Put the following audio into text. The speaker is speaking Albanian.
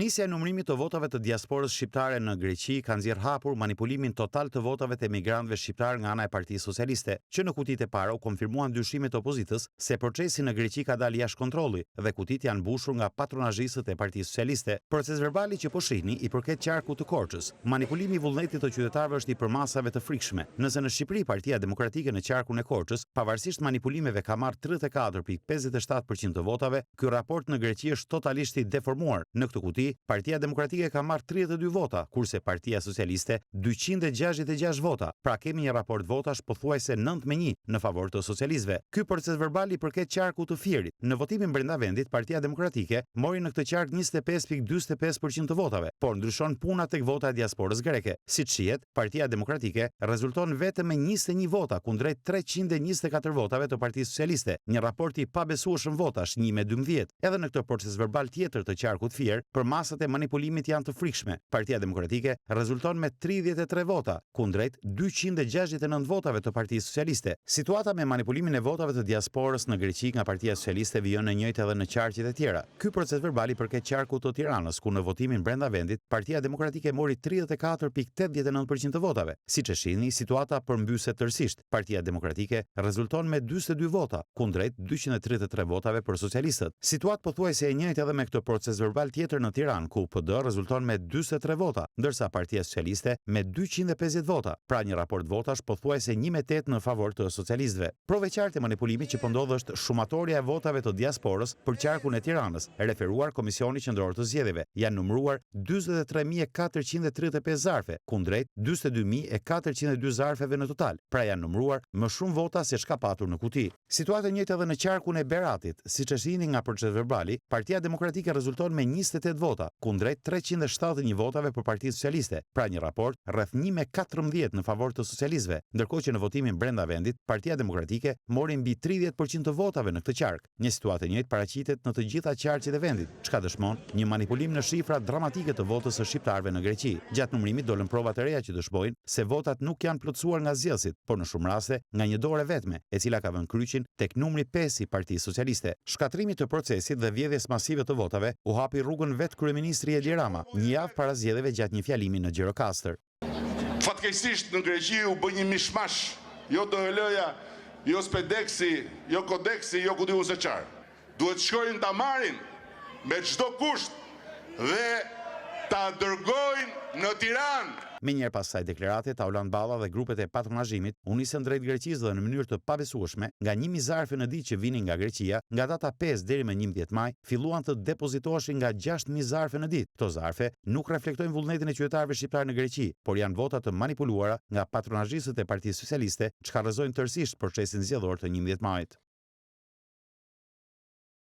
Nisja e numërimit të votave të diasporës shqiptare në Greqi ka nxjerrë hapur manipulimin total të votave të emigrantëve shqiptar nga ana e Partisë Socialiste, që në kutitë e para u konfirmuan dyshimet e opozitës se procesi në Greqi ka dalë jashtë kontrolli dhe kutitë janë mbushur nga patronazhistët e Partisë Socialiste. Proces verbali që po shihni i përket qarkut të Korçës. Manipulimi i vullnetit të qytetarëve është i përmasave të frikshme. Nëse në Shqipëri Partia Demokratike në qarkun e Korçës, pavarësisht manipulimeve ka marrë 34.57% të votave, ky raport në Greqi është totalisht i deformuar. Në këtë kuti Partia Demokratike ka marrë 32 vota, kurse Partia Socialiste 266 vota. Pra kemi një raport votash pothuajse 9-1 në favor të socialistëve. Ky proces verbal i përket qarkut të Fierit. Në votimin brenda vendit, Partia Demokratike mori në këtë qark 25.45% të votave, por ndryshon puna tek vota e diasporës greke. Siç shihet, Partia Demokratike rezulton vetëm me 21 vota kundrejt 324 votave të Partisë Socialiste. Një raport i pabesueshëm votash 1-12. Edhe në këtë proces verbal tjetër të qarkut Fier, masat e manipulimit janë të frikshme. Partia Demokratike rezulton me 33 vota, kundrejt 269 votave të Partisë Socialiste. Situata me manipulimin e votave të diasporës në Greqi nga Partia Socialiste vijon në njëjtë edhe në qarqet e tjera. Ky proces verbal i përket qarkut të Tiranës, ku në votimin brenda vendit, Partia Demokratike mori 34.89% të votave. Siç e shihni, situata përmbyset tërësisht. Partia Demokratike rezulton me 42 vota, kundrejt 233 votave për socialistët. Situatë pothuajse e njëjtë edhe me këtë proces verbal tjetër në Tiranë, ku PD rezulton me 43 vota, ndërsa Partia Socialiste me 250 vota, pra një raport votash pothuajse 1-8 në favor të socialistëve. Provë qartë e manipulimit që po ndodh është shumatoria e votave të diasporës për qarkun e Tiranës, referuar Komisioni Qendror të Zgjedhjeve. Janë numëruar 43.435 zarfe, kundrejt 42.402 zarfeve në total, pra janë numëruar më shumë vota se çka patur në kuti. Situata e njëjtë edhe në qarkun e Beratit, siç e shihni nga proces verbali, Partia Demokratike rezulton me 28 vota, kundrejt 371 votave për Partinë Socialiste, pra një raport rreth 1-14 në favor të socialistëve, ndërkohë që në votimin brenda vendit, Partia Demokratike mori mbi 30% të votave në këtë qark. Një situatë e njëjtë paraqitet në të gjitha qarqet e vendit, çka dëshmon një manipulim në shifra dramatike të votës së shqiptarëve në Greqi. Gjatë numërimit dolën prova të reja që dëshmojnë se votat nuk janë plotësuar nga zgjedhësit, por në shumë raste nga një dorë vetme, e cila ka vënë kryqin tek numri 5 i Partisë Socialiste. Shkatrimi të procesit dhe vjedhjes masive të votave u hapi rrugën vet kryeministri Edi Rama, një javë para zgjedhjeve gjatë një fjalimi në Gjirokastër. Fatkeqësisht në Greqi u bë një mishmash, jo DL-ja, jo Spedeksi, jo Kodeksi, jo ku diun se çfarë. Duhet shkojnë ta marrin me çdo kusht dhe ta dërgojnë në Tiranë. Me njëherë pas kësaj deklarate, Tauland Balla dhe grupet e patronazhimit u nisën drejt Greqisë dhe në mënyrë të pabesueshme, nga 1000 zarfe në ditë që vinin nga Greqia, nga data 5 deri më 11 maj, filluan të depozitoheshin nga 6000 zarfe në ditë. Këto zarfe nuk reflektojnë vullnetin e qytetarëve shqiptar në Greqi, por janë vota të manipuluara nga patronazhistët e Partisë Socialiste, çka rrezojnë tërësisht procesin zgjedhor të 11 majit.